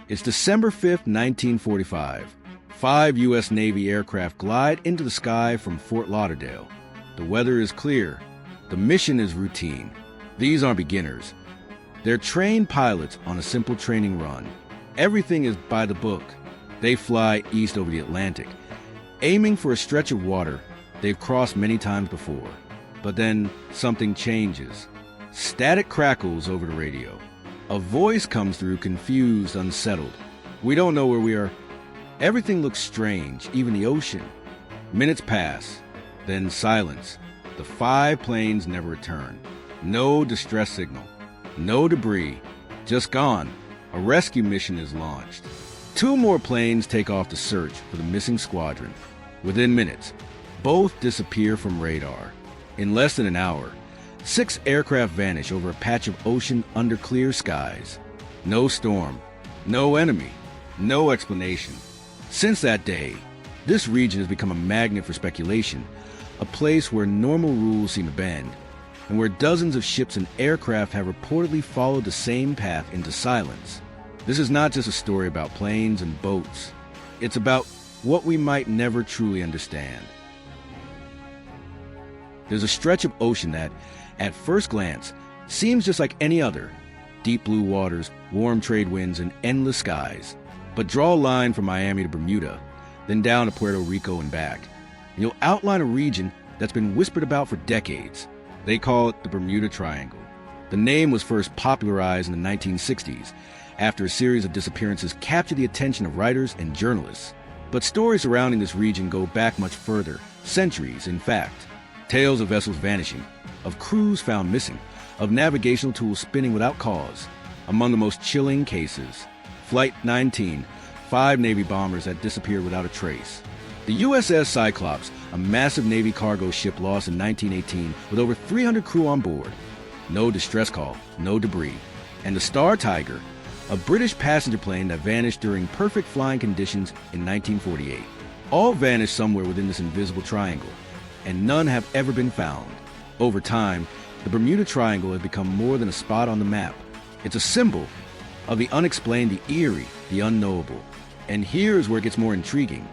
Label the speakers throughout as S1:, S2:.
S1: It's December 5th, 1945. 5 U.S. Navy aircraft glide into the sky from Fort Lauderdale. The weather is clear. The mission is routine. These aren't beginners. They're trained pilots on a simple training run. Everything is by the book. They fly east over the Atlantic, aiming for a stretch of water they've crossed many times before. But then something changes. Static crackles over the radio. A voice comes through, confused, unsettled. We don't know where we are. Everything looks strange, even the ocean. Minutes pass, then silence. The 5 planes never return. No distress signal, no debris, just gone. A rescue mission is launched. 2 more planes take off to search for the missing squadron. Within minutes, both disappear from radar. In less than an hour, 6 aircraft vanish over a patch of ocean under clear skies. No storm, no enemy, no explanation. Since that day, this region has become a magnet for speculation, a place where normal rules seem to bend, and where dozens of ships and aircraft have reportedly followed the same path into silence. This is not just a story about planes and boats. It's about what we might never truly understand. There's a stretch of ocean that, at first glance, seems just like any other. Deep blue waters, warm trade winds, and endless skies. But draw a line from Miami to Bermuda, then down to Puerto Rico and back, and you'll outline a region that's been whispered about for decades. They call it the Bermuda Triangle. The name was first popularized in the 1960s, after a series of disappearances captured the attention of writers and journalists. But stories surrounding this region go back much further, centuries in fact. Tales of vessels vanishing, of crews found missing, of navigational tools spinning without cause. Among the most chilling cases, Flight 19, 5 Navy bombers that disappeared without a trace. The USS Cyclops, a massive Navy cargo ship lost in 1918 with over 300 crew on board. No distress call, no debris. And the Star Tiger, a British passenger plane that vanished during perfect flying conditions in 1948. All vanished somewhere within this invisible triangle, and none have ever been found. Over time, the Bermuda Triangle has become more than a spot on the map. It's a symbol of the unexplained, the eerie, the unknowable. And here's where it gets more intriguing.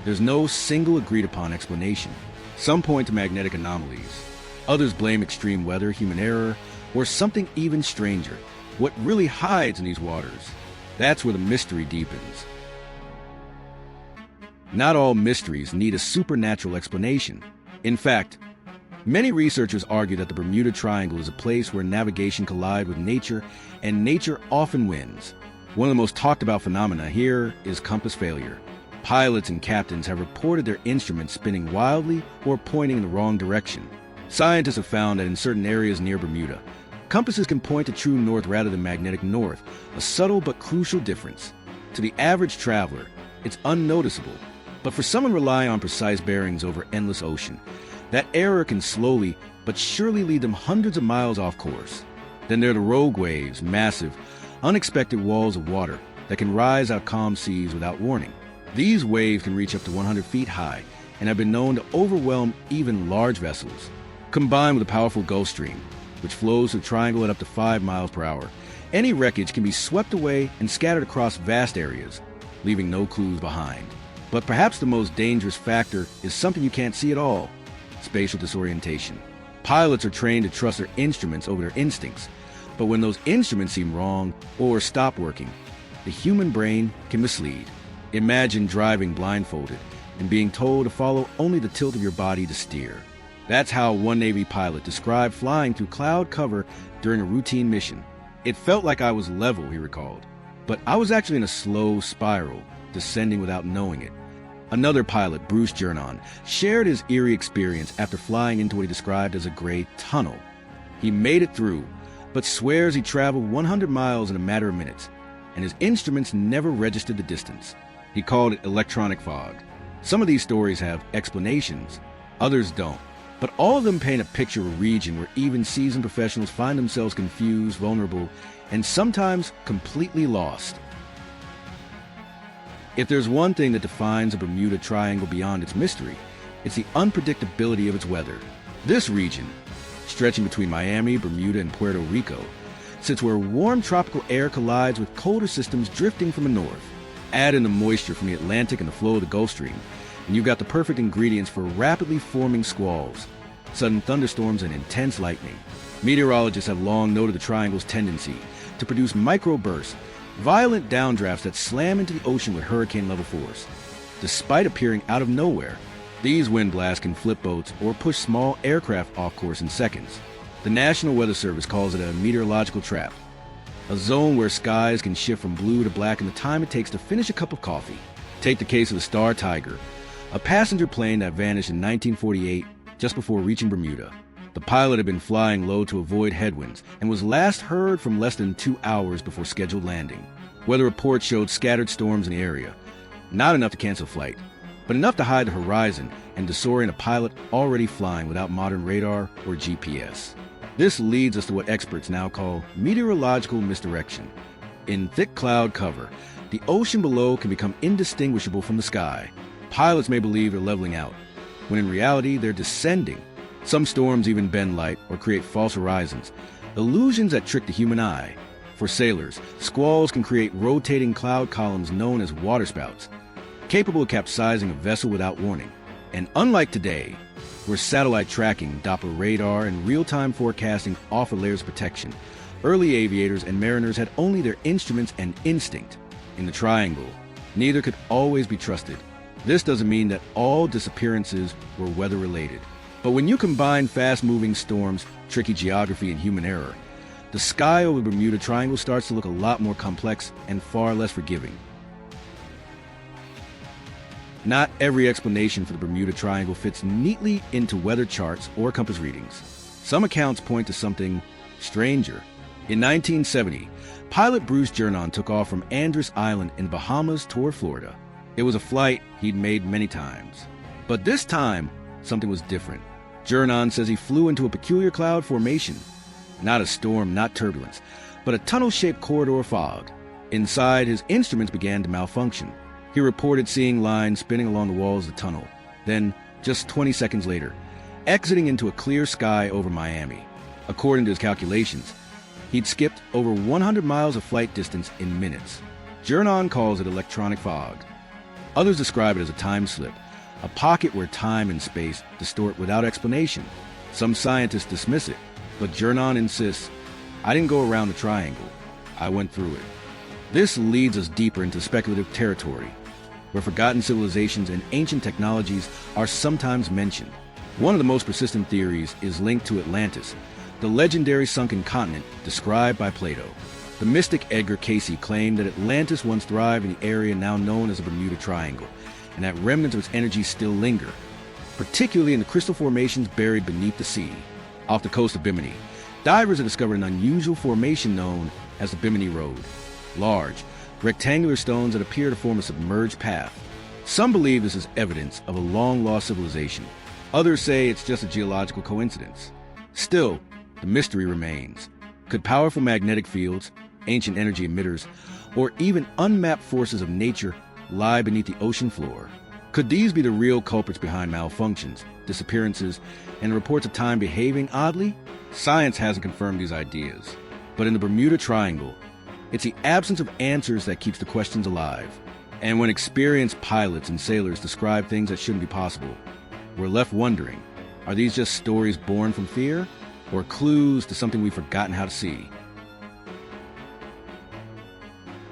S1: There's no single agreed-upon explanation. Some point to magnetic anomalies. Others blame extreme weather, human error, or something even stranger. What really hides in these waters? That's where the mystery deepens. Not all mysteries need a supernatural explanation. In fact, many researchers argue that the Bermuda Triangle is a place where navigation collides with nature, and nature often wins. One of the most talked about phenomena here is compass failure. Pilots and captains have reported their instruments spinning wildly or pointing in the wrong direction. Scientists have found that in certain areas near Bermuda, compasses can point to true north rather than magnetic north, a subtle but crucial difference. To the average traveler, it's unnoticeable, but for someone relying on precise bearings over endless ocean, that error can slowly but surely lead them hundreds of miles off course. Then there are the rogue waves, massive, unexpected walls of water that can rise out calm seas without warning. These waves can reach up to 100 feet high and have been known to overwhelm even large vessels. Combined with a powerful Gulf Stream, which flows through the triangle at up to 5 miles per hour, any wreckage can be swept away and scattered across vast areas, leaving no clues behind. But perhaps the most dangerous factor is something you can't see at all: spatial disorientation. Pilots are trained to trust their instruments over their instincts, but when those instruments seem wrong or stop working, the human brain can mislead. Imagine driving blindfolded and being told to follow only the tilt of your body to steer. That's how one Navy pilot described flying through cloud cover during a routine mission. It felt like I was level, he recalled, but I was actually in a slow spiral, descending without knowing it. Another pilot, Bruce Jernon, shared his eerie experience after flying into what he described as a gray tunnel. He made it through, but swears he traveled 100 miles in a matter of minutes, and his instruments never registered the distance. He called it electronic fog. Some of these stories have explanations, others don't, but all of them paint a picture of a region where even seasoned professionals find themselves confused, vulnerable, and sometimes completely lost. If there's one thing that defines the Bermuda Triangle beyond its mystery, it's the unpredictability of its weather. This region, stretching between Miami, Bermuda, and Puerto Rico, sits where warm tropical air collides with colder systems drifting from the north. Add in the moisture from the Atlantic and the flow of the Gulf Stream, and you've got the perfect ingredients for rapidly forming squalls, sudden thunderstorms, and intense lightning. Meteorologists have long noted the triangle's tendency to produce microbursts, violent downdrafts that slam into the ocean with hurricane-level force. Despite appearing out of nowhere, these wind blasts can flip boats or push small aircraft off course in seconds. The National Weather Service calls it a meteorological trap, a zone where skies can shift from blue to black in the time it takes to finish a cup of coffee. Take the case of the Star Tiger, a passenger plane that vanished in 1948 just before reaching Bermuda. The pilot had been flying low to avoid headwinds and was last heard from less than 2 hours before scheduled landing. Weather reports showed scattered storms in the area, not enough to cancel flight, but enough to hide the horizon and disorient a pilot already flying without modern radar or GPS. This leads us to what experts now call meteorological misdirection. In thick cloud cover, the ocean below can become indistinguishable from the sky. Pilots may believe they're leveling out, when in reality they're descending. Some storms even bend light or create false horizons, illusions that trick the human eye. For sailors, squalls can create rotating cloud columns known as waterspouts, capable of capsizing a vessel without warning. And unlike today, where satellite tracking, Doppler radar, and real-time forecasting offer layers of protection, early aviators and mariners had only their instruments and instinct. In the triangle, neither could always be trusted. This doesn't mean that all disappearances were weather-related. But when you combine fast-moving storms, tricky geography, and human error, the sky over the Bermuda Triangle starts to look a lot more complex and far less forgiving. Not every explanation for the Bermuda Triangle fits neatly into weather charts or compass readings. Some accounts point to something stranger. In 1970, pilot Bruce Jernon took off from Andros Island in Bahamas toward Florida. It was a flight he'd made many times. But this time, something was different. Jernon says he flew into a peculiar cloud formation. Not a storm, not turbulence, but a tunnel-shaped corridor fog. Inside, his instruments began to malfunction. He reported seeing lines spinning along the walls of the tunnel. Then, just 20 seconds later, exiting into a clear sky over Miami. According to his calculations, he'd skipped over 100 miles of flight distance in minutes. Jernon calls it electronic fog. Others describe it as a time slip, a pocket where time and space distort without explanation. Some scientists dismiss it, but Jernon insists, "I didn't go around the triangle, I went through it." This leads us deeper into speculative territory, where forgotten civilizations and ancient technologies are sometimes mentioned. One of the most persistent theories is linked to Atlantis, the legendary sunken continent described by Plato. The mystic Edgar Cayce claimed that Atlantis once thrived in the area now known as the Bermuda Triangle, and that remnants of its energy still linger, particularly in the crystal formations buried beneath the sea. Off the coast of Bimini, divers have discovered an unusual formation known as the Bimini Road. Large, rectangular stones that appear to form a submerged path. Some believe this is evidence of a long-lost civilization. Others say it's just a geological coincidence. Still, the mystery remains. Could powerful magnetic fields, ancient energy emitters, or even unmapped forces of nature lie beneath the ocean floor? Could these be the real culprits behind malfunctions, disappearances, and reports of time behaving oddly? Science hasn't confirmed these ideas. But in the Bermuda Triangle, it's the absence of answers that keeps the questions alive. And when experienced pilots and sailors describe things that shouldn't be possible, we're left wondering, are these just stories born from fear, or clues to something we've forgotten how to see?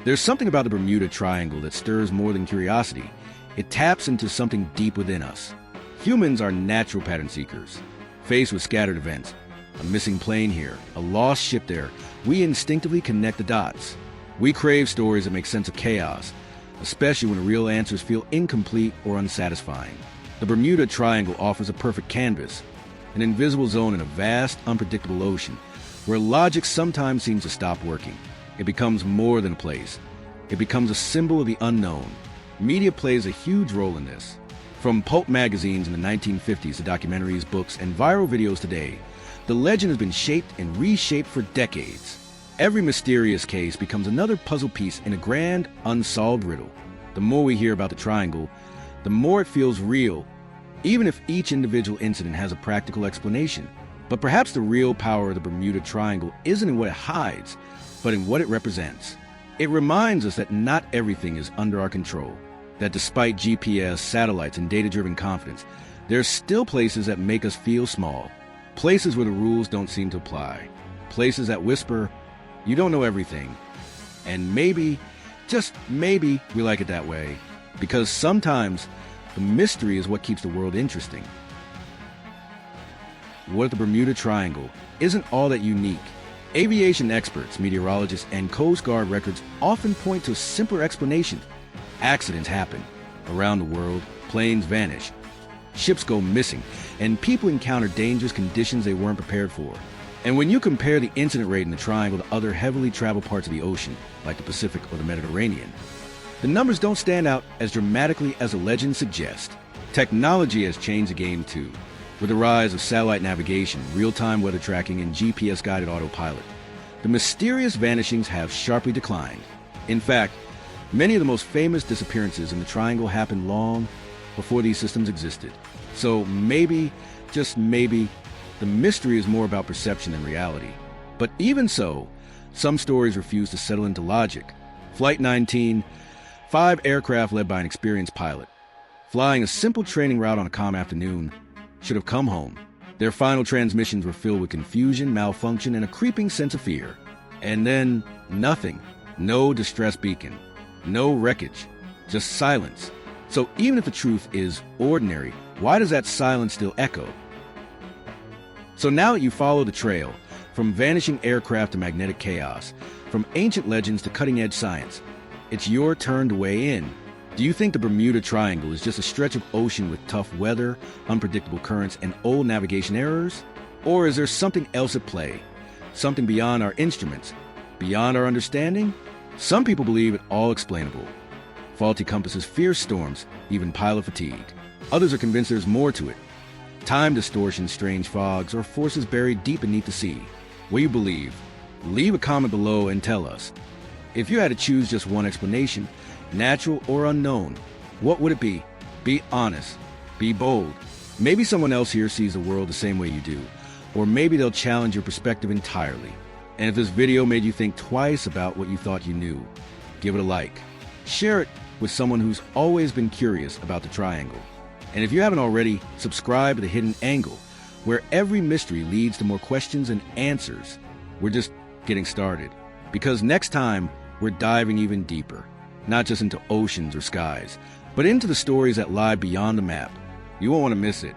S1: There's something about the Bermuda Triangle that stirs more than curiosity. It taps into something deep within us. Humans are natural pattern seekers. Faced with scattered events, a missing plane here, a lost ship there, we instinctively connect the dots. We crave stories that make sense of chaos, especially when real answers feel incomplete or unsatisfying. The Bermuda Triangle offers a perfect canvas, an invisible zone in a vast, unpredictable ocean, where logic sometimes seems to stop working. It becomes more than a place. It becomes a symbol of the unknown. Media plays a huge role in this. From pulp magazines in the 1950s to documentaries, books, and viral videos today, the legend has been shaped and reshaped for decades. Every mysterious case becomes another puzzle piece in a grand, unsolved riddle. The more we hear about the triangle, the more it feels real, even if each individual incident has a practical explanation. But perhaps the real power of the Bermuda Triangle isn't in what it hides, but in what it represents. It reminds us that not everything is under our control, that despite GPS, satellites, and data-driven confidence, there are still places that make us feel small, places where the rules don't seem to apply, places that whisper, you don't know everything. And maybe, just maybe, we like it that way, because sometimes the mystery is what keeps the world interesting. What if the Bermuda Triangle isn't all that unique? Aviation experts, meteorologists, and Coast Guard records often point to a simpler explanation. Accidents happen. Around the world, planes vanish. Ships go missing, and people encounter dangerous conditions they weren't prepared for. And when you compare the incident rate in the Triangle to other heavily traveled parts of the ocean, like the Pacific or the Mediterranean, the numbers don't stand out as dramatically as the legends suggest. Technology has changed the game too. With the rise of satellite navigation, real-time weather tracking, and GPS-guided autopilot, the mysterious vanishings have sharply declined. In fact, many of the most famous disappearances in the Triangle happened long before these systems existed. So maybe, just maybe, the mystery is more about perception than reality. But even so, some stories refuse to settle into logic. Flight 19, 5 aircraft led by an experienced pilot, flying a simple training route on a calm afternoon, should have come home. Their final transmissions were filled with confusion, malfunction, and a creeping sense of fear. And then, nothing. No distress beacon. No wreckage. Just silence. So even if the truth is ordinary, why does that silence still echo? So now that you follow the trail, from vanishing aircraft to magnetic chaos, from ancient legends to cutting-edge science, it's your turn to weigh in. Do you think the Bermuda Triangle is just a stretch of ocean with tough weather, unpredictable currents, and old navigation errors? Or is there something else at play? Something beyond our instruments? Beyond our understanding? Some people believe it all explainable. Faulty compasses, fierce storms, even pilot fatigue. Others are convinced there's more to it. Time distortions, strange fogs, or forces buried deep beneath the sea. What do you believe? Leave a comment below and tell us. If you had to choose just one explanation, natural or unknown, what would it be? Be honest. Be bold. Maybe someone else here sees the world the same way you do, or maybe they'll challenge your perspective entirely. And if this video made you think twice about what you thought you knew, give it a like. Share it with someone who's always been curious about the Triangle. And if you haven't already, subscribe to The Hidden Angle, where every mystery leads to more questions and answers. We're just getting started, because next time we're diving even deeper, not just into oceans or skies, but into the stories that lie beyond the map. You won't want to miss it.